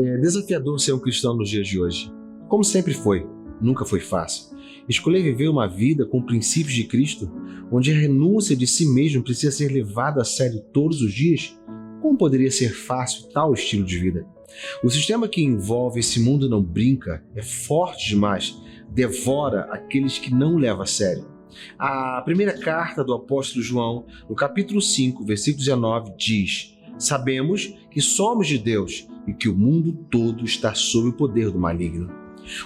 É desafiador ser um cristão nos dias de hoje. Como sempre foi, nunca foi fácil. Escolher viver uma vida com princípios de Cristo, onde a renúncia de si mesmo precisa ser levada a sério todos os dias, como poderia ser fácil tal estilo de vida? O sistema que envolve esse mundo não brinca, é forte demais, devora aqueles que não levam a sério. A primeira carta do apóstolo João, no capítulo 5, versículo 19, diz: sabemos que somos de Deus e que o mundo todo está sob o poder do maligno.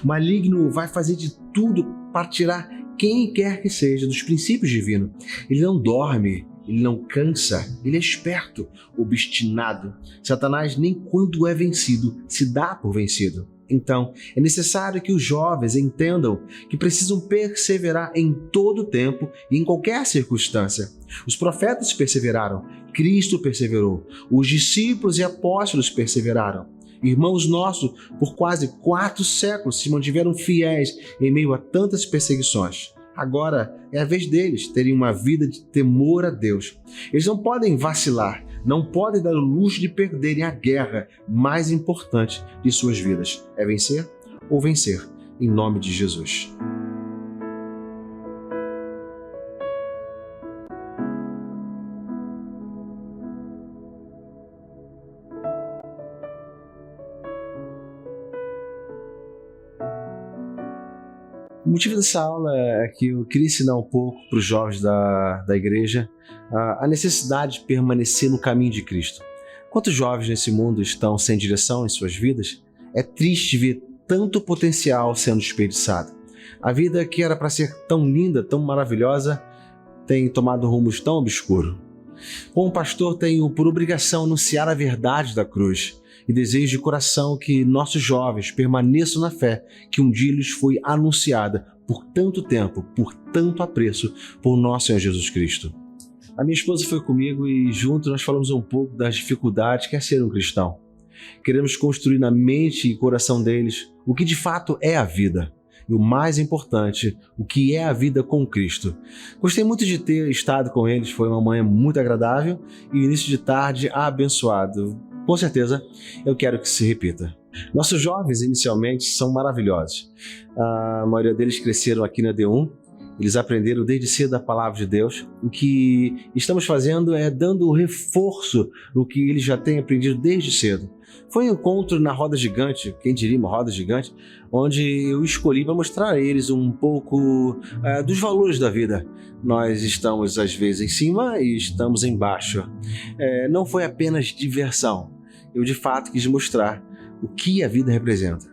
O maligno vai fazer de tudo para tirar quem quer que seja dos princípios divinos. Ele não dorme, ele não cansa, ele é esperto, obstinado. Satanás, nem quando é vencido, se dá por vencido. Então, é necessário que os jovens entendam que precisam perseverar em todo tempo e em qualquer circunstância. Os profetas perseveraram, Cristo perseverou, os discípulos e apóstolos perseveraram. Irmãos nossos, por quase 4 séculos, se mantiveram fiéis em meio a tantas perseguições. Agora é a vez deles terem uma vida de temor a Deus. Eles não podem vacilar, não podem dar o luxo de perderem a guerra mais importante de suas vidas. É vencer ou vencer, em nome de Jesus. O motivo dessa aula é que eu queria ensinar um pouco para os jovens da igreja a necessidade de permanecer no caminho de Cristo. Quantos jovens nesse mundo estão sem direção em suas vidas? É triste ver tanto potencial sendo desperdiçado. A vida que era para ser tão linda, tão maravilhosa, tem tomado rumos tão obscuros. Como pastor, tenho por obrigação anunciar a verdade da cruz e desejo de coração que nossos jovens permaneçam na fé que um dia lhes foi anunciada por tanto tempo, por tanto apreço, por nosso Senhor Jesus Cristo. A minha esposa foi comigo e juntos nós falamos um pouco das dificuldades que é ser um cristão. Queremos construir na mente e coração deles o que de fato é a vida. E o mais importante, o que é a vida com Cristo. Gostei muito de ter estado com eles, foi uma manhã muito agradável e o início de tarde abençoado. Com certeza, eu quero que se repita. Nossos jovens, inicialmente, são maravilhosos. A maioria deles cresceram aqui na D1. Eles aprenderam desde cedo a palavra de Deus. O que estamos fazendo é dando reforço no que eles já têm aprendido desde cedo. Foi um encontro na roda gigante, quem diria uma roda gigante, onde eu escolhi para mostrar a eles um pouco dos valores da vida. Nós estamos às vezes em cima e estamos embaixo. Não foi apenas diversão. Eu de fato quis mostrar o que a vida representa.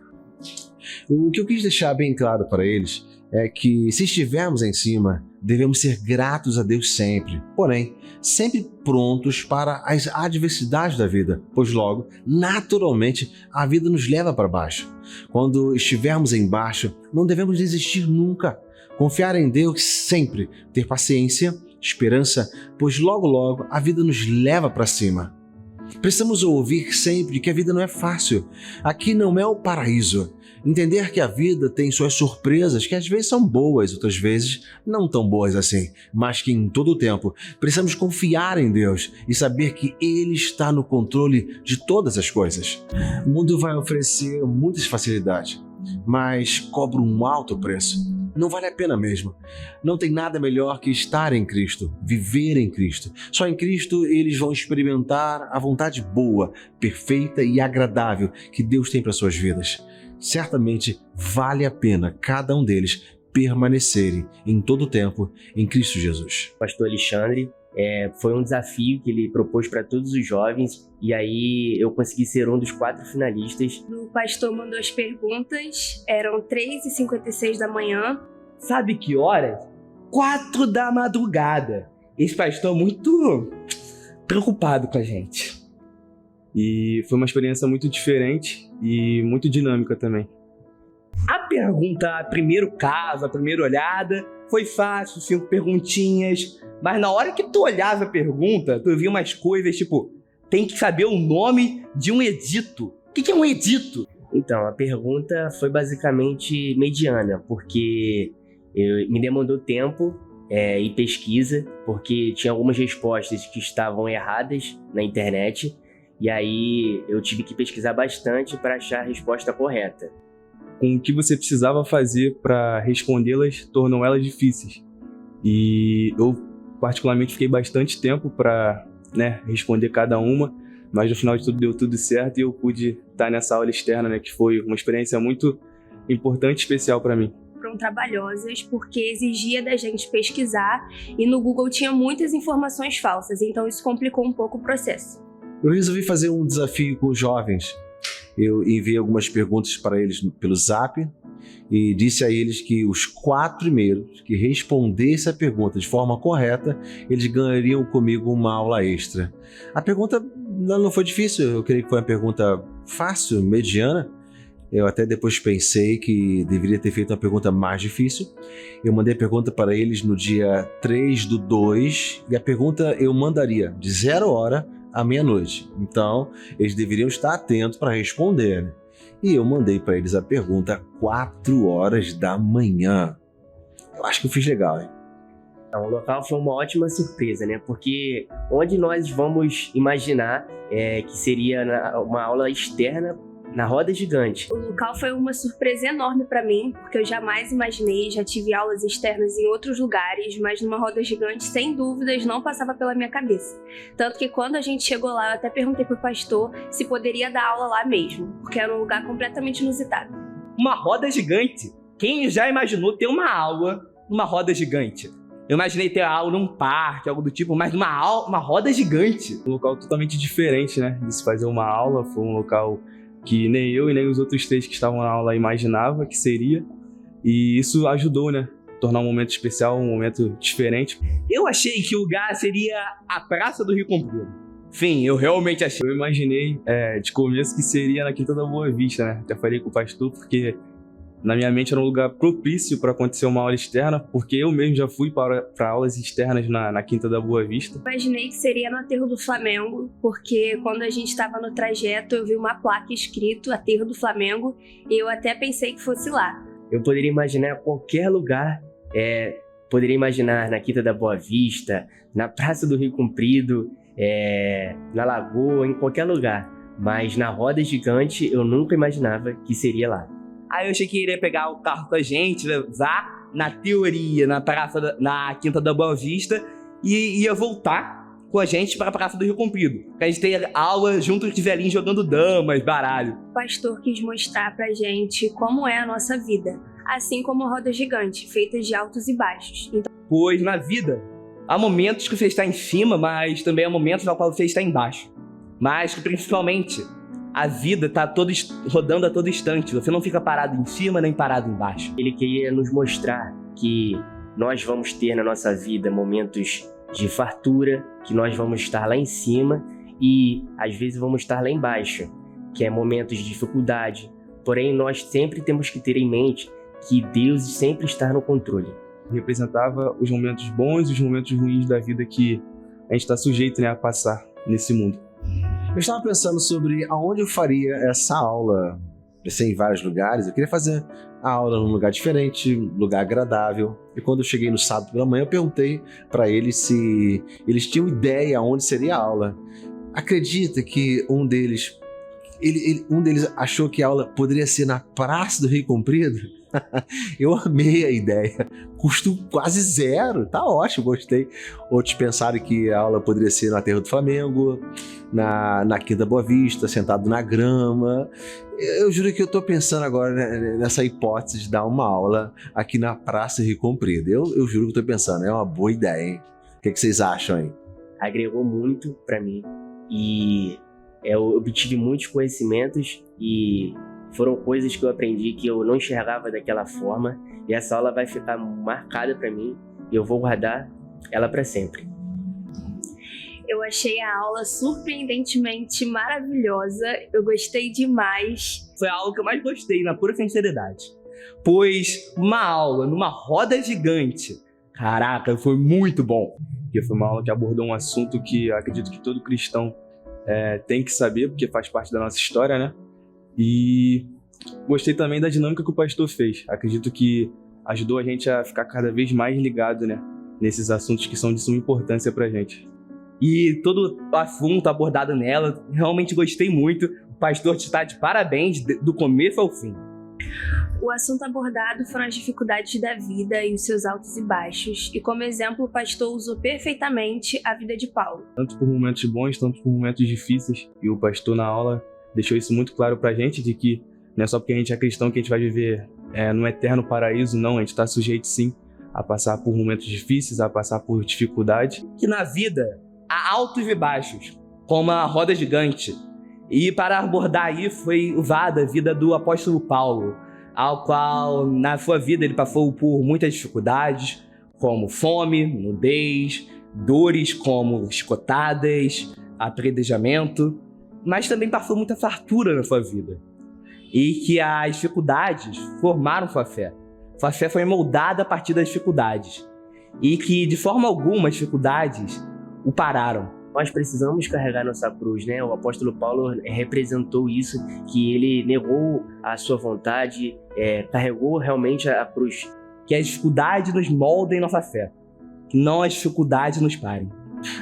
O que eu quis deixar bem claro para eles é que se estivermos em cima, devemos ser gratos a Deus sempre, porém, sempre prontos para as adversidades da vida, pois logo, naturalmente, a vida nos leva para baixo. Quando estivermos embaixo, não devemos desistir nunca. Confiar em Deus sempre, ter paciência, esperança, pois logo logo a vida nos leva para cima. Precisamos ouvir sempre que a vida não é fácil. Aqui não é o paraíso. Entender que a vida tem suas surpresas, que às vezes são boas, outras vezes não tão boas assim, mas que em todo o tempo precisamos confiar em Deus e saber que Ele está no controle de todas as coisas. O mundo vai oferecer muitas facilidades, mas cobra um alto preço. Não vale a pena mesmo. Não tem nada melhor que estar em Cristo, viver em Cristo. Só em Cristo eles vão experimentar a vontade boa, perfeita e agradável que Deus tem para suas vidas. Certamente vale a pena cada um deles permanecerem em todo o tempo em Cristo Jesus. Pastor Alexandre, foi um desafio que ele propôs para todos os jovens e aí eu consegui ser um dos 4 finalistas. O pastor mandou as perguntas, eram 3h56 da manhã. Sabe que horas? 4 da madrugada. Esse pastor é muito preocupado com a gente. E foi uma experiência muito diferente e muito dinâmica também. A pergunta, primeiro caso, a primeira olhada, foi fácil, 5 perguntinhas. Mas na hora que tu olhava a pergunta, tu via umas coisas tipo, tem que saber o nome de um edito. O que é um edito? Então, a pergunta foi basicamente mediana, porque me demandou tempo e pesquisa, porque tinha algumas respostas que estavam erradas na internet. E aí eu tive que pesquisar bastante para achar a resposta correta. Com o que você precisava fazer para respondê-las tornou elas difíceis. E eu, particularmente, fiquei bastante tempo para responder cada uma, mas no final de tudo deu tudo certo e eu pude estar nessa aula externa, que foi uma experiência muito importante e especial para mim. Foram trabalhosas porque exigia da gente pesquisar e no Google tinha muitas informações falsas, então isso complicou um pouco o processo. Eu resolvi fazer um desafio com os jovens. Eu enviei algumas perguntas para eles pelo Zap e disse a eles que os 4 primeiros que respondessem a pergunta de forma correta, eles ganhariam comigo uma aula extra. A pergunta não foi difícil, eu creio que foi uma pergunta fácil, mediana. Eu até depois pensei que deveria ter feito uma pergunta mais difícil. Eu mandei a pergunta para eles no dia 3/2 e a pergunta eu mandaria de 0h à meia-noite. Então, eles deveriam estar atentos para responder, né? E eu mandei para eles a pergunta 4h. Eu acho que eu fiz legal, hein? Então, o local foi uma ótima surpresa, né? Porque onde nós vamos imaginar que seria uma aula externa na roda gigante. O local foi uma surpresa enorme para mim, porque eu jamais imaginei, já tive aulas externas em outros lugares, mas numa roda gigante, sem dúvidas, não passava pela minha cabeça. Tanto que quando a gente chegou lá, eu até perguntei pro pastor se poderia dar aula lá mesmo, porque era um lugar completamente inusitado. Uma roda gigante? Quem já imaginou ter uma aula numa roda gigante? Eu imaginei ter aula num parque, algo do tipo, mas uma roda gigante. Um local totalmente diferente, de se fazer uma aula. Foi um local que nem eu e nem os outros 3 que estavam na aula imaginava que seria. E isso ajudou, tornar um momento especial, um momento diferente. Eu achei que o lugar seria a Praça do Rio Comprido. Sim, eu realmente achei. Eu imaginei de começo que seria na Quinta da Boa Vista, Até falei com o pastor, porque na minha mente era um lugar propício para acontecer uma aula externa, porque eu mesmo já fui para aulas externas na Quinta da Boa Vista. Imaginei que seria no Aterro do Flamengo, porque quando a gente estava no trajeto eu vi uma placa escrito Aterro do Flamengo e eu até pensei que fosse lá. Eu poderia imaginar qualquer lugar, poderia imaginar na Quinta da Boa Vista, na Praça do Rio Comprido, na Lagoa, em qualquer lugar. Mas na roda gigante eu nunca imaginava que seria lá. Aí eu achei que iria pegar o carro com a gente, levar na teoria, na Quinta da Boa Vista, e ia voltar com a gente para a Praça do Rio Comprido. A gente tem aula junto de velhinhos jogando damas, baralho. O pastor quis mostrar pra gente como é a nossa vida, assim como a roda gigante, feita de altos e baixos. Pois na vida, há momentos que você está em cima, mas também há momentos no qual você está embaixo. Mas que principalmente a vida está rodando a todo instante. Você não fica parado em cima nem parado embaixo. Ele queria nos mostrar que nós vamos ter na nossa vida momentos de fartura, que nós vamos estar lá em cima e às vezes vamos estar lá embaixo, que é momentos de dificuldade. Porém, nós sempre temos que ter em mente que Deus sempre está no controle. Representava os momentos bons e os momentos ruins da vida que a gente está sujeito a passar nesse mundo. Eu estava pensando sobre aonde eu faria essa aula. Pensei em vários lugares. Eu queria fazer a aula num lugar diferente, um lugar agradável. E quando eu cheguei no sábado pela manhã, eu perguntei para eles se eles tinham ideia aonde seria a aula. Acredita que um deles achou que a aula poderia ser na Praça do Rio Comprido? Eu amei a ideia. Custo quase 0. Tá ótimo, gostei. Outros pensaram que a aula poderia ser no Aterro do Flamengo, na Quinta Boa Vista, sentado na grama. Eu juro que eu tô pensando agora nessa hipótese de dar uma aula aqui na Praça do Rio Comprido. Eu juro que eu tô pensando, é uma boa ideia, hein? O que vocês acham aí? Agregou muito para mim e eu obtive muitos conhecimentos e foram coisas que eu aprendi que eu não enxergava daquela forma e essa aula vai ficar marcada para mim e eu vou guardar ela para sempre. Eu achei a aula surpreendentemente maravilhosa, eu gostei demais. Foi a aula que eu mais gostei, na pura sinceridade. Pois uma aula numa roda gigante, caraca, foi muito bom. Porque foi uma aula que abordou um assunto que eu acredito que todo cristão tem que saber, porque faz parte da nossa história, E gostei também da dinâmica que o pastor fez. Acredito que ajudou a gente a ficar cada vez mais ligado, nesses assuntos que são de suma importância pra gente. e todo o assunto abordado nela, realmente gostei muito. O pastor te está de parabéns do começo ao fim. O assunto abordado foram as dificuldades da vida e os seus altos e baixos, e como exemplo o pastor usou perfeitamente a vida de Paulo. Tanto por momentos bons, tanto por momentos difíceis, e o pastor na aula deixou isso muito claro pra gente, de que não é só porque a gente é cristão que a gente vai viver no eterno paraíso, não, a gente está sujeito sim a passar por momentos difíceis, a passar por dificuldade. Que na vida há altos e baixos, como a roda gigante. E para abordar aí foi usada a vida do apóstolo Paulo, ao qual na sua vida ele passou por muitas dificuldades, como fome, nudez, dores como chicotadas, apredejamento, mas também passou muita fartura na sua vida. E que as dificuldades formaram sua fé. Sua fé foi moldada a partir das dificuldades. E que de forma alguma as dificuldades o pararam. Nós precisamos carregar nossa cruz, né? O apóstolo Paulo representou isso, que ele negou a sua vontade, carregou realmente a cruz. Que as dificuldades nos moldem nossa fé, que não as dificuldades nos parem.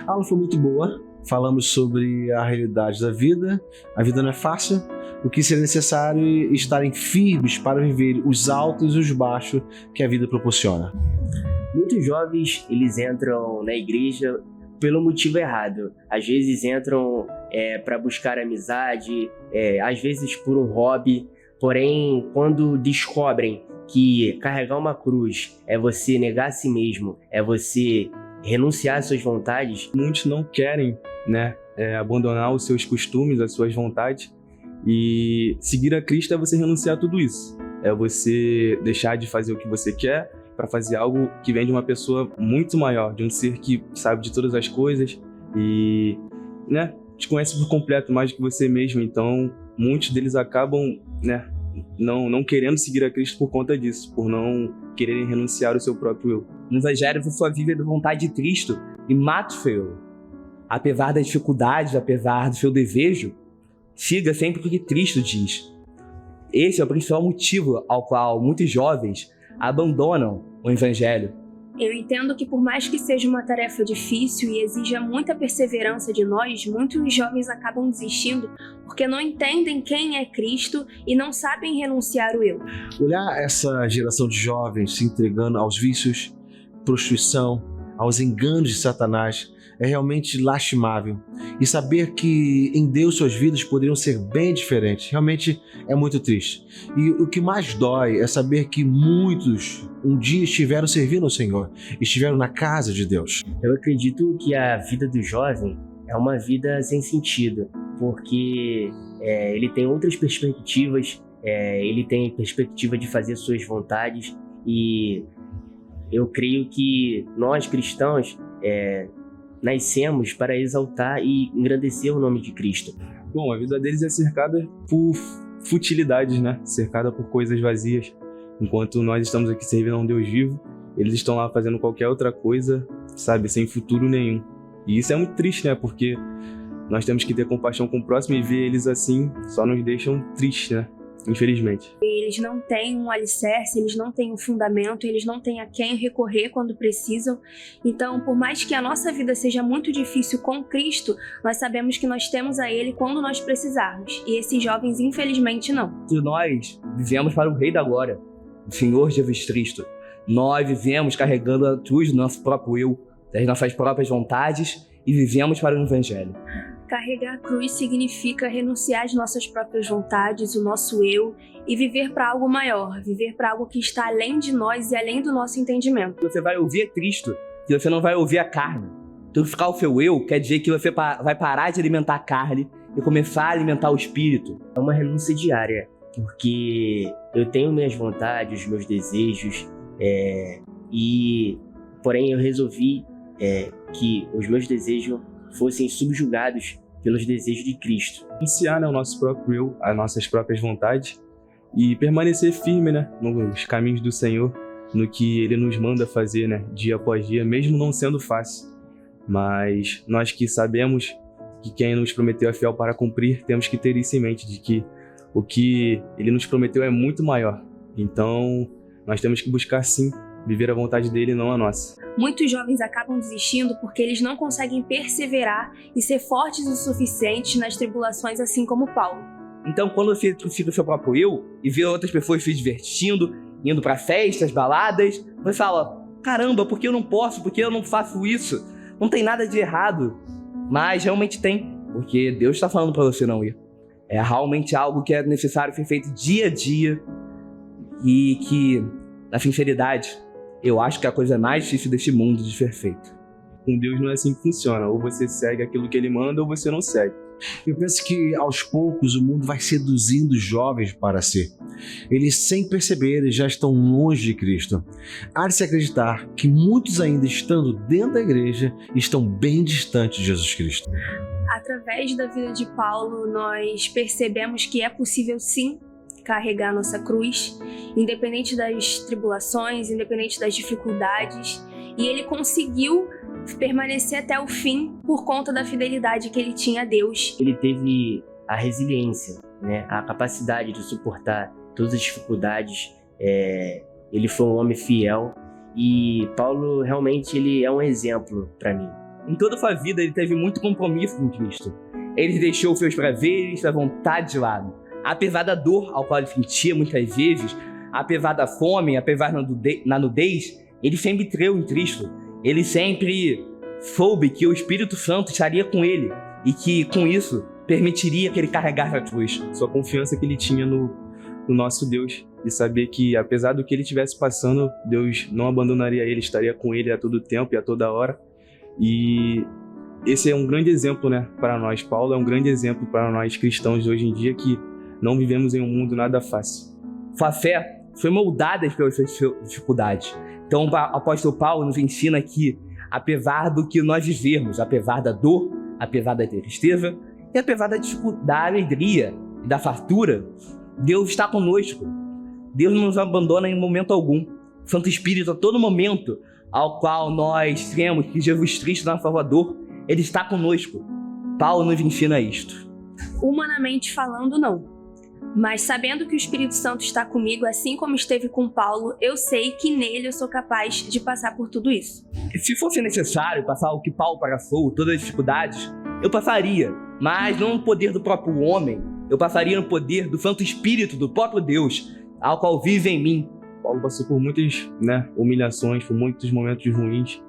A aula foi muito boa, falamos sobre a realidade da vida, a vida não é fácil, o que seria necessário é estarem firmes para viver os altos e os baixos que a vida proporciona. Muitos jovens, eles entram na igreja pelo motivo errado. Às vezes entram para buscar amizade, às vezes por um hobby. Porém, quando descobrem que carregar uma cruz é você negar a si mesmo, é você renunciar às suas vontades. Muitos não querem, abandonar os seus costumes, as suas vontades. E seguir a Cristo é você renunciar a tudo isso. É você deixar de fazer o que você quer para fazer algo que vem de uma pessoa muito maior, de um ser que sabe de todas as coisas e, te conhece por completo mais do que você mesmo. Então, muitos deles acabam, não querendo seguir a Cristo por conta disso, por não quererem renunciar ao seu próprio eu. No Evangelho, você só vive da vontade de Cristo e mata o seu eu. Apesar das dificuldades, apesar do seu desejo, siga sempre o que Cristo diz. Esse é o principal motivo ao qual muitos jovens abandonam o Evangelho. Eu entendo que por mais que seja uma tarefa difícil e exija muita perseverança de nós, muitos jovens acabam desistindo porque não entendem quem é Cristo e não sabem renunciar o eu. Olhar essa geração de jovens se entregando aos vícios, prostituição, aos enganos de Satanás é realmente lastimável. E saber que em Deus suas vidas poderiam ser bem diferentes, realmente é muito triste. E o que mais dói é saber que muitos um dia estiveram servindo ao Senhor, estiveram na casa de Deus. Eu acredito que a vida do jovem é uma vida sem sentido, porque ele tem outras perspectivas, ele tem perspectiva de fazer suas vontades, e eu creio que nós cristãos nascemos para exaltar e engrandecer o nome de Cristo. Bom, a vida deles é cercada por futilidades, cercada por coisas vazias. Enquanto nós estamos aqui servindo a um Deus vivo, eles estão lá fazendo qualquer outra coisa, sem futuro nenhum. E isso é muito triste, porque nós temos que ter compaixão com o próximo, e ver eles assim só nos deixam tristes, infelizmente. Eles não têm um alicerce, eles não têm um fundamento, eles não têm a quem recorrer quando precisam. Então, por mais que a nossa vida seja muito difícil com Cristo, nós sabemos que nós temos a Ele quando nós precisarmos. E esses jovens, infelizmente, não. Nós vivemos para o Rei da Glória, o Senhor Jesus Cristo. Nós vivemos carregando a cruz do nosso próprio eu, das nossas próprias vontades, e vivemos para o Evangelho. Carregar a cruz significa renunciar às nossas próprias vontades, o nosso eu, e viver para algo maior, viver para algo que está além de nós e além do nosso entendimento. Você vai ouvir Cristo, que você não vai ouvir a carne. Purificar o seu eu quer dizer que você vai parar de alimentar a carne e começar a alimentar o espírito. É uma renúncia diária, porque eu tenho minhas vontades, os meus desejos, porém eu resolvi que os meus desejos fossem subjugados pelos desejos de Cristo. Iniciar o nosso próprio eu, as nossas próprias vontades, e permanecer firme nos caminhos do Senhor, no que Ele nos manda fazer dia após dia, mesmo não sendo fácil. Mas nós que sabemos que quem nos prometeu é fiel para cumprir, temos que ter isso em mente, de que o que Ele nos prometeu é muito maior. Então nós temos que buscar sim viver a vontade dele e não a nossa. Muitos jovens acabam desistindo porque eles não conseguem perseverar e ser fortes o suficiente nas tribulações, assim como Paulo. Então, quando fica o seu próprio eu e vê outras pessoas se divertindo, indo para festas, baladas, você fala, caramba, por que eu não posso? Por que eu não faço isso? Não tem nada de errado. Mas realmente tem, porque Deus está falando para você não ir. É realmente algo que é necessário ser feito dia a dia e que, na sinceridade, eu acho que é a coisa mais difícil deste mundo de ser feito. Com Deus não é assim que funciona. Ou você segue aquilo que Ele manda ou você não segue. Eu penso que, aos poucos, o mundo vai seduzindo os jovens para si. Eles, sem perceber, já estão longe de Cristo. Há de se acreditar que muitos, ainda estando dentro da igreja, estão bem distantes de Jesus Cristo. Através da vida de Paulo, nós percebemos que é possível, sim, carregar nossa cruz, independente das tribulações, independente das dificuldades. E ele conseguiu permanecer até o fim por conta da fidelidade que ele tinha a Deus. Ele teve a resiliência, né? A capacidade de suportar todas as dificuldades. Ele foi um homem fiel e Paulo realmente ele é um exemplo para mim. Em toda a sua vida ele teve muito compromisso com Cristo. Ele deixou seus prazeres, sua vontade de lado. Apesar da dor ao qual ele sentia muitas vezes, apesar da fome, apesar da nudez, ele sempre creu em Cristo. Ele sempre soube que o Espírito Santo estaria com ele e que, com isso, permitiria que ele carregasse a cruz. Sua confiança que ele tinha no nosso Deus e saber que, apesar do que ele estivesse passando, Deus não abandonaria ele, estaria com ele a todo tempo e a toda hora. E esse é um grande exemplo, né, para nós. Paulo é um grande exemplo para nós cristãos de hoje em dia que não vivemos em um mundo nada fácil. Sua fé foi moldada pelas suas dificuldades. Então o apóstolo Paulo nos ensina que, apesar do que nós vivermos, apesar da dor, apesar da tristeza e apesar da alegria e da fartura, Deus está conosco. Deus não nos abandona em momento algum. O Santo Espírito, a todo momento ao qual nós temos que Jesus Cristo, nosso Salvador, Ele está conosco. Paulo nos ensina isto. Humanamente falando, não. Mas sabendo que o Espírito Santo está comigo, assim como esteve com Paulo, eu sei que nele eu sou capaz de passar por tudo isso. E se fosse necessário passar o que Paulo passou, todas as dificuldades, eu passaria, mas não no poder do próprio homem, eu passaria no poder do Santo Espírito, do próprio Deus, ao qual vive em mim. Paulo passou por muitas, humilhações, por muitos momentos ruins,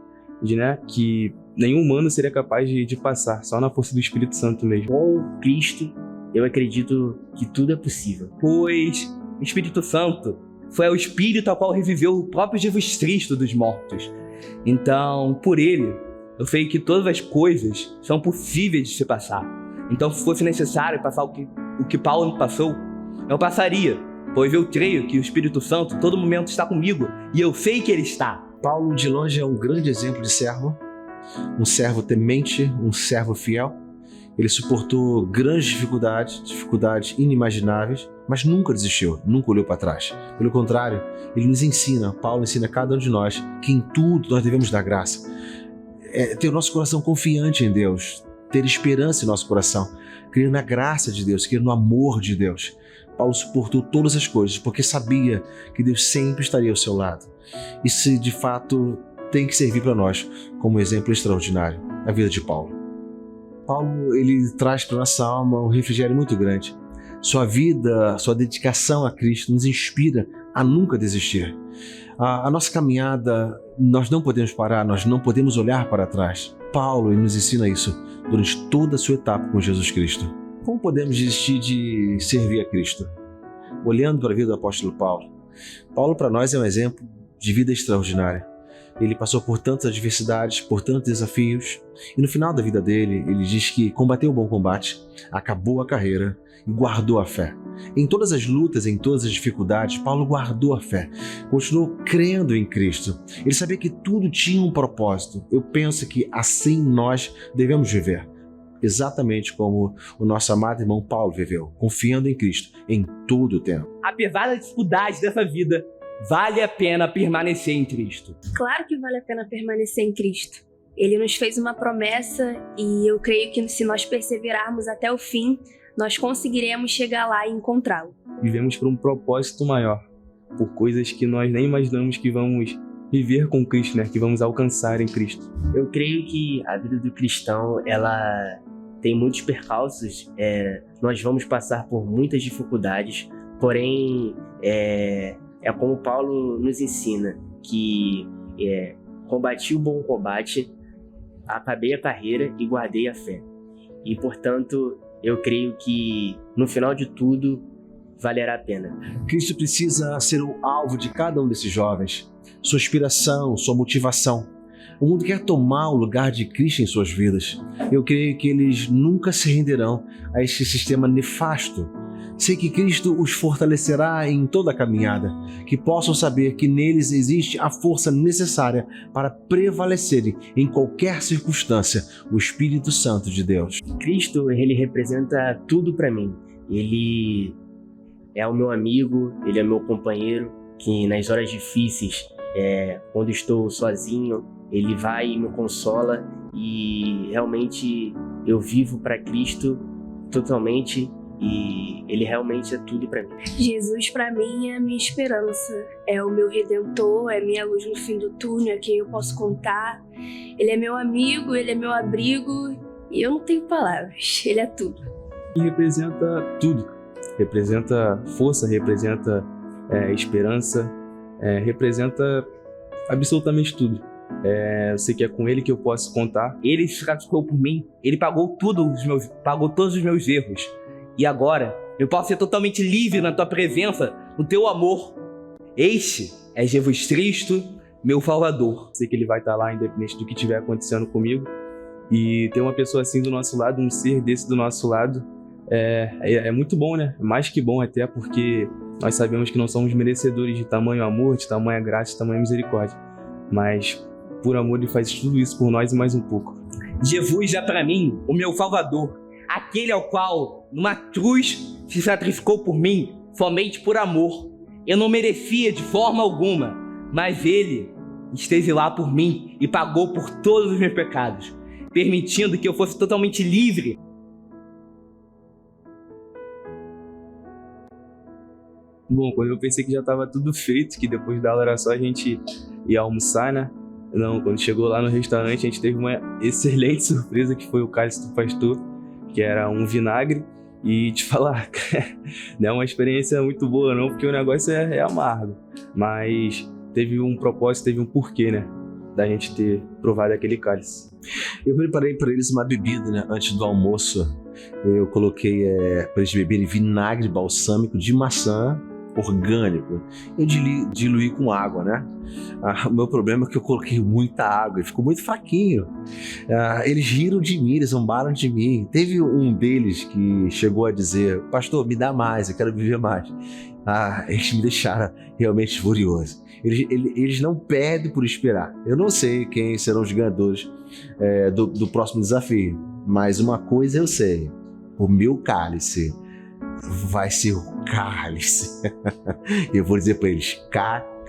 que nenhum humano seria capaz de passar, só na força do Espírito Santo mesmo. Com Cristo, eu acredito que tudo é possível. Pois o Espírito Santo foi o Espírito ao qual reviveu o próprio Jesus Cristo dos mortos. Então, por ele, eu sei que todas as coisas são possíveis de se passar. Então, se fosse necessário passar o que Paulo passou, eu passaria, pois eu creio que o Espírito Santo todo momento está comigo e eu sei que ele está. Paulo, de longe, é um grande exemplo de servo, um servo temente, um servo fiel. Ele suportou grandes dificuldades inimagináveis, mas nunca desistiu, nunca olhou para trás. Pelo contrário, ele nos ensina, Paulo ensina a cada um de nós, que em tudo nós devemos dar graça. Ter o nosso coração confiante em Deus, ter esperança em nosso coração, crer na graça de Deus, crer no amor de Deus. Paulo suportou todas as coisas porque sabia que Deus sempre estaria ao seu lado. Isso, de fato, tem que servir para nós como exemplo extraordinário na vida de Paulo. Paulo, ele traz para nossa alma um refrigério muito grande. Sua vida, sua dedicação a Cristo nos inspira a nunca desistir. A nossa caminhada, nós não podemos parar, nós não podemos olhar para trás. Paulo ele nos ensina isso durante toda a sua etapa com Jesus Cristo. Como podemos desistir de servir a Cristo? Olhando para a vida do apóstolo Paulo. Paulo para nós é um exemplo de vida extraordinária. Ele passou por tantas adversidades, por tantos desafios, e no final da vida dele, ele diz que combateu o bom combate, acabou a carreira e guardou a fé. Em todas as lutas, em todas as dificuldades, Paulo guardou a fé, continuou crendo em Cristo. Ele sabia que tudo tinha um propósito. Eu penso que assim nós devemos viver, exatamente como o nosso amado irmão Paulo viveu, confiando em Cristo em todo o tempo. Apesar das dificuldades dessa vida, vale a pena permanecer em Cristo. Claro que vale a pena permanecer em Cristo. Ele nos fez uma promessa e eu creio que se nós perseverarmos até o fim, nós conseguiremos chegar lá e encontrá-lo. Vivemos por um propósito maior, por coisas que nós nem imaginamos que vamos viver com Cristo, né? Que vamos alcançar em Cristo. Eu creio que a vida do cristão, ela tem muitos percalços, nós vamos passar por muitas dificuldades, porém, é como Paulo nos ensina, que combati o bom combate, acabei a carreira e guardei a fé. E, portanto, eu creio que, no final de tudo, valerá a pena. Cristo precisa ser o alvo de cada um desses jovens, sua inspiração, sua motivação. O mundo quer tomar o lugar de Cristo em suas vidas. Eu creio que eles nunca se renderão a este sistema nefasto. Sei que Cristo os fortalecerá em toda a caminhada, que possam saber que neles existe a força necessária para prevalecerem em qualquer circunstância, o Espírito Santo de Deus. Cristo, ele representa tudo para mim. Ele é o meu amigo, ele é meu companheiro, que nas horas difíceis, quando estou sozinho, ele vai e me consola, e realmente eu vivo para Cristo totalmente, e ele realmente é tudo para mim. Jesus para mim é a minha esperança, é o meu redentor, é minha luz no fim do túnel, é quem eu posso contar. Ele é meu amigo, ele é meu abrigo, e eu não tenho palavras, ele é tudo. E representa tudo. Representa força, representa esperança, representa absolutamente tudo. Eu sei que é com ele que eu posso contar. Ele se sacrificou por mim, ele pagou todos os meus erros. E agora eu posso ser totalmente livre na tua presença, no teu amor. Este é Jesus Cristo, meu Salvador. Sei que ele vai estar lá independente do que estiver acontecendo comigo. E ter uma pessoa assim do nosso lado, um ser desse do nosso lado, é muito bom, né? Mais que bom até, porque nós sabemos que não somos merecedores de tamanho amor, de tamanha graça, de tamanha misericórdia. Mas por amor ele faz tudo isso por nós e mais um pouco. Jesus é para mim o meu Salvador, aquele ao qual numa cruz se sacrificou por mim somente por amor. Eu não merecia de forma alguma, mas ele esteve lá por mim e pagou por todos os meus pecados, permitindo que eu fosse totalmente livre. Bom, quando eu pensei que já estava tudo feito, que depois da aula era só a gente ir almoçar, né? Não, quando chegou lá no restaurante, a gente teve uma excelente surpresa, que foi o cálice do pastor, que era um vinagre. E te falar, não é uma experiência muito boa não, porque o negócio é amargo. Mas teve um propósito, teve um porquê, né? Da gente ter provado aquele cálice. Eu preparei para eles uma bebida, né? Antes do almoço. Eu coloquei para eles beberem vinagre balsâmico de maçã orgânico. Eu diluí com água, né? O meu problema é que eu coloquei muita água e ficou muito fraquinho. Eles riram de mim, eles zombaram de mim. Teve um deles que chegou a dizer: pastor, me dá mais, eu quero beber mais. Eles me deixaram realmente furioso. Eles não pedem por esperar. Eu não sei quem serão os ganhadores do próximo desafio, mas uma coisa eu sei: o meu cálice vai ser o cálice. Eu vou dizer para eles: KKKKK.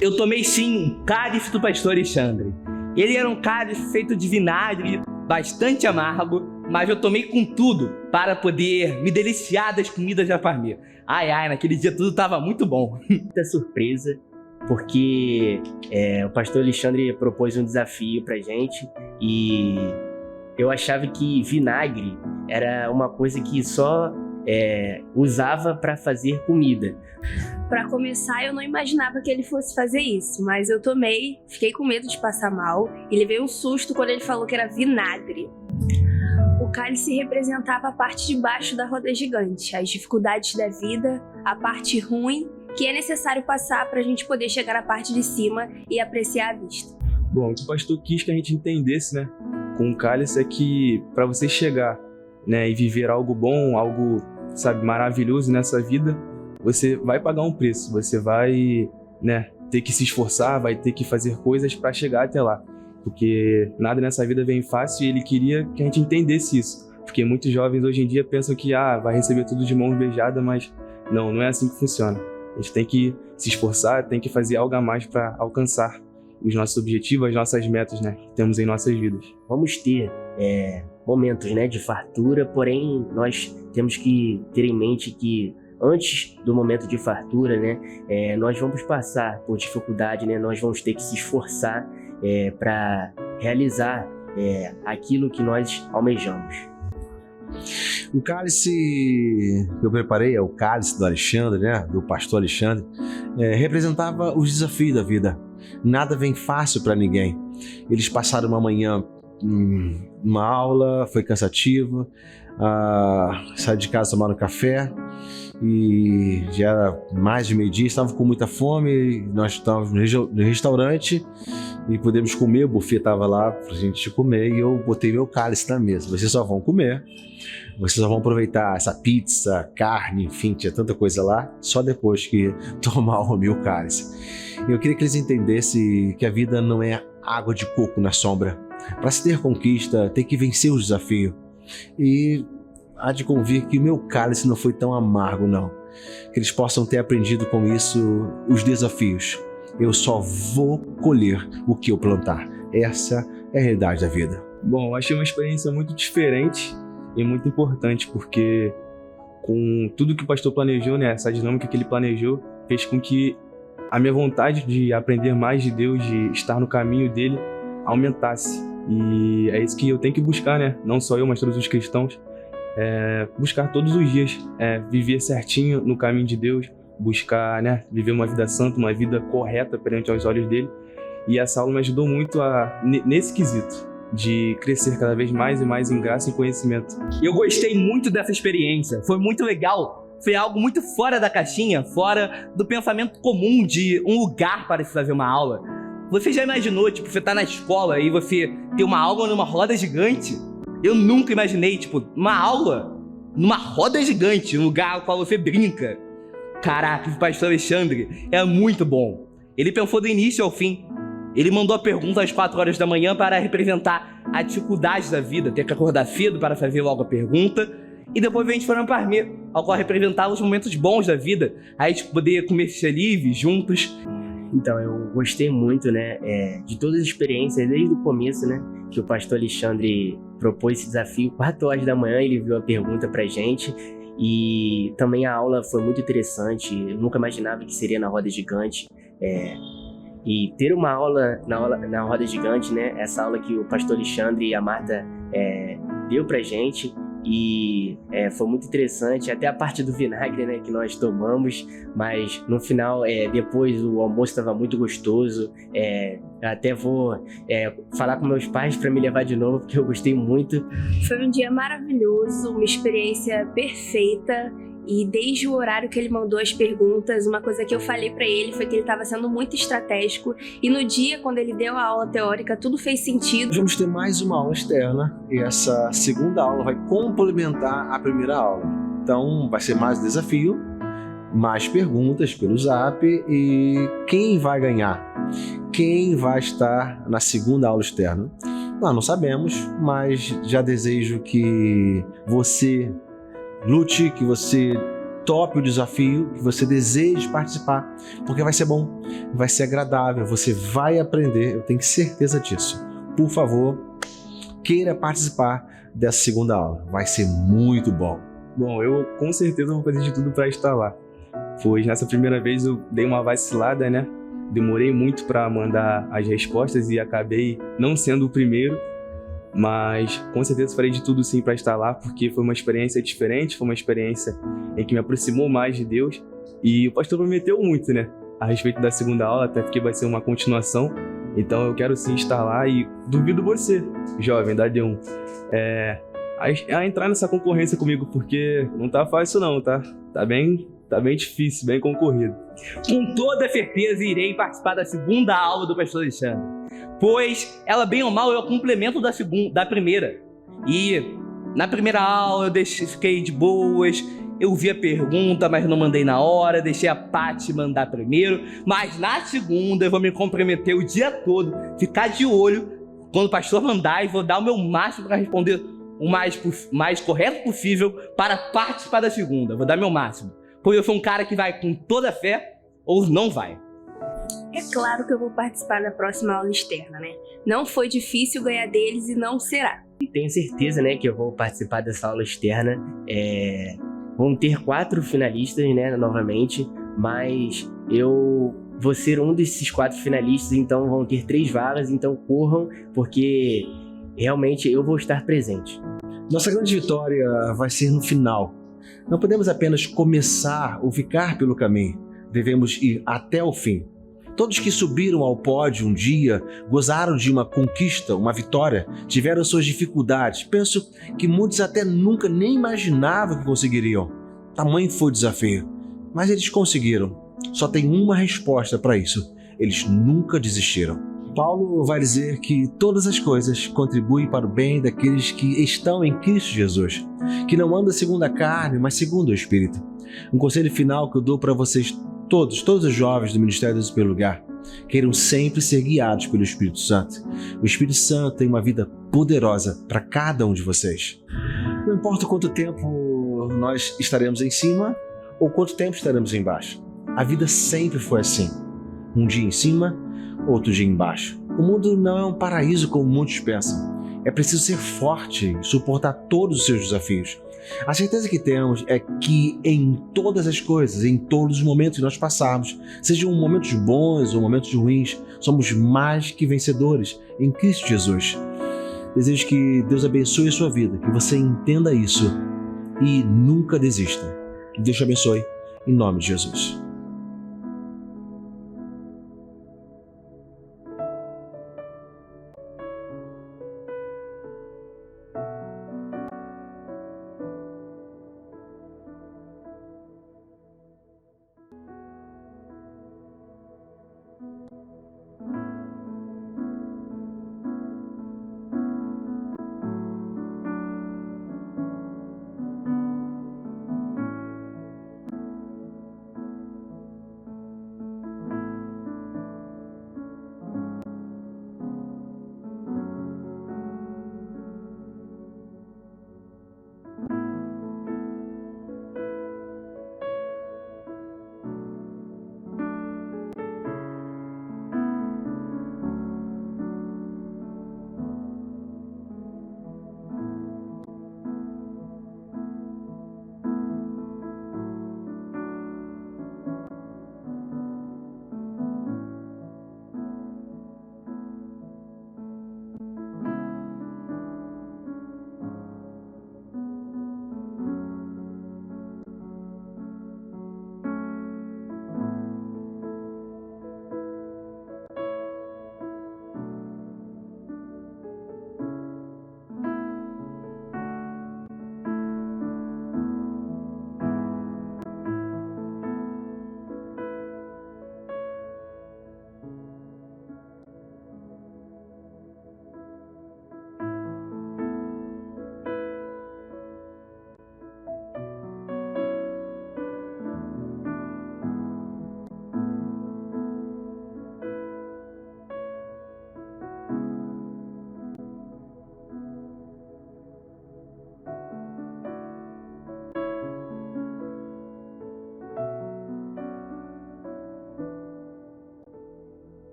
Eu tomei sim um cálice do pastor Alexandre. Ele era um cálice feito de vinagre, bastante amargo, mas eu tomei com tudo para poder me deliciar das comidas da família. Naquele dia tudo estava muito bom. Muita surpresa, porque o pastor Alexandre propôs um desafio pra gente e eu achava que vinagre era uma coisa que só usava para fazer comida. Para começar, eu não imaginava que ele fosse fazer isso, mas eu tomei, fiquei com medo de passar mal e levei um susto quando ele falou que era vinagre. O cálice representava a parte de baixo da roda gigante, as dificuldades da vida, a parte ruim que é necessário passar para a gente poder chegar à parte de cima e apreciar a vista. Bom, o que o pastor quis que a gente entendesse, né, com o cálice é que para você chegar, né, e viver algo bom, algo, sabe, maravilhoso nessa vida, você vai pagar um preço, você vai, né, ter que se esforçar, vai ter que fazer coisas para chegar até lá, porque nada nessa vida vem fácil e ele queria que a gente entendesse isso, porque muitos jovens hoje em dia pensam que vai receber tudo de mãos beijadas, mas não é assim que funciona. A gente tem que se esforçar, tem que fazer algo a mais para alcançar os nossos objetivos, as nossas metas, né, que temos em nossas vidas. Vamos ter momentos, né, de fartura, porém nós temos que ter em mente que antes do momento de fartura, né, nós vamos passar por dificuldade, né, nós vamos ter que se esforçar para realizar aquilo que nós almejamos. O cálice que eu preparei é o cálice do Alexandre, né, do pastor Alexandre, representava os desafios da vida. Nada vem fácil para ninguém. Eles passaram uma manhã, uma aula, foi cansativo, saíram de casa, tomaram café e já era mais de meio-dia, estavam com muita fome, nós estávamos no restaurante e podemos comer, o buffet estava lá pra gente comer e eu botei meu cálice na mesa. Vocês só vão comer, vocês só vão aproveitar essa pizza, carne, enfim, tinha tanta coisa lá, só depois que tomar o meu cálice. Eu queria que eles entendessem que a vida não é água de coco na sombra. Para se ter conquista, tem que vencer os desafios. E há de convir que o meu cálice não foi tão amargo, não. Que eles possam ter aprendido com isso os desafios. Eu só vou colher o que eu plantar. Essa é a realidade da vida. Bom, eu achei uma experiência muito diferente e muito importante, porque com tudo que o pastor planejou, né, essa dinâmica que ele planejou, fez com que a minha vontade de aprender mais de Deus, de estar no caminho dele, aumentasse. E é isso que eu tenho que buscar, né? Não só eu, mas todos os cristãos. Buscar todos os dias, viver certinho no caminho de Deus, buscar, né, viver uma vida santa, uma vida correta perante aos olhos dele. E essa aula me ajudou muito nesse quesito, de crescer cada vez mais e mais em graça e conhecimento. Eu gostei muito dessa experiência, foi muito legal. Foi algo muito fora da caixinha, fora do pensamento comum de um lugar para se fazer uma aula. Você já imaginou, tipo, você tá na escola e você ter uma aula numa roda gigante? Eu nunca imaginei, tipo, uma aula numa roda gigante, um lugar ao qual você brinca. Caraca, o pastor Alexandre é muito bom. Ele pensou do início ao fim. Ele mandou a pergunta às 4 horas da manhã para representar a dificuldade da vida, ter que acordar cedo para fazer logo a pergunta. E depois a gente foi no Parmê, ao qual representava os momentos bons da vida. Aí a gente poder comer livre juntos. Então, eu gostei muito, né, de todas as experiências, desde o começo, né, que o pastor Alexandre propôs esse desafio. 4 horas da manhã ele viu a pergunta pra gente e também a aula foi muito interessante. Eu nunca imaginava que seria na roda gigante. E ter uma aula na roda gigante, né, essa aula que o pastor Alexandre e a Marta deu pra gente, e foi muito interessante, até a parte do vinagre, né, que nós tomamos, mas no final, depois o almoço estava muito gostoso. Até vou falar com meus pais para me levar de novo, porque eu gostei muito. Foi um dia maravilhoso, uma experiência perfeita. E desde o horário que ele mandou as perguntas, uma coisa que eu falei pra ele foi que ele estava sendo muito estratégico. E no dia, quando ele deu a aula teórica, tudo fez sentido. Vamos ter mais uma aula externa e essa segunda aula vai complementar a primeira aula. Então vai ser mais desafio, mais perguntas pelo Zap. E quem vai ganhar? Quem vai estar na segunda aula externa? Nós não sabemos, mas já desejo que você lute, que você tope o desafio, que você deseje participar, porque vai ser bom, vai ser agradável, você vai aprender, eu tenho certeza disso. Por favor, queira participar dessa segunda aula, vai ser muito bom. Bom, eu com certeza vou fazer de tudo para estar lá, pois nessa primeira vez eu dei uma vacilada, né? Demorei muito para mandar as respostas e acabei não sendo o primeiro. Mas com certeza farei de tudo sim para estar lá, porque foi uma experiência diferente, foi uma experiência em que me aproximou mais de Deus. E o pastor prometeu muito, né, a respeito da segunda aula, até porque vai ser uma continuação. Então eu quero sim estar lá e duvido você, jovem da D1, a entrar nessa concorrência comigo, porque não tá fácil não, tá? Tá bem difícil, bem concorrido. Com toda certeza irei participar da segunda aula do pastor Alexandre, pois ela, bem ou mal, é o complemento da primeira. E na primeira aula eu fiquei de boas, eu vi a pergunta, mas não mandei na hora, deixei a Paty mandar primeiro. Mas na segunda eu vou me comprometer o dia todo, ficar de olho quando o pastor mandar, e vou dar o meu máximo para responder o mais correto possível para participar da segunda. Vou dar meu máximo, pois eu sou um cara que vai com toda a fé ou não vai. É claro que eu vou participar da próxima aula externa, né? Não foi difícil ganhar deles e não será. Tenho certeza, né, que eu vou participar dessa aula externa. Vão ter 4 finalistas, né, novamente, mas eu vou ser um desses 4 finalistas, então vão ter 3 vagas, então corram, porque realmente eu vou estar presente. Nossa grande vitória vai ser no final. Não podemos apenas começar ou ficar pelo caminho, devemos ir até o fim. Todos que subiram ao pódio um dia gozaram de uma conquista, uma vitória, tiveram suas dificuldades. Penso que muitos até nunca nem imaginavam que conseguiriam. Tamanho foi o desafio, mas eles conseguiram. Só tem uma resposta para isso: eles nunca desistiram. Paulo vai dizer que todas as coisas contribuem para o bem daqueles que estão em Cristo Jesus, que não andam segundo a carne, mas segundo o Espírito. Um conselho final que eu dou para vocês todos os jovens do Ministério Deus pelo Lugar: queiram sempre ser guiados pelo Espírito Santo. O Espírito Santo tem uma vida poderosa para cada um de vocês. Não importa quanto tempo nós estaremos em cima ou quanto tempo estaremos embaixo. A vida sempre foi assim. Um dia em cima, outro dia embaixo. O mundo não é um paraíso como muitos pensam. É preciso ser forte e suportar todos os seus desafios. A certeza que temos é que em todas as coisas, em todos os momentos que nós passarmos, sejam momentos bons ou momentos ruins, somos mais que vencedores em Cristo Jesus. Desejo que Deus abençoe a sua vida, que você entenda isso e nunca desista. Que Deus te abençoe, em nome de Jesus.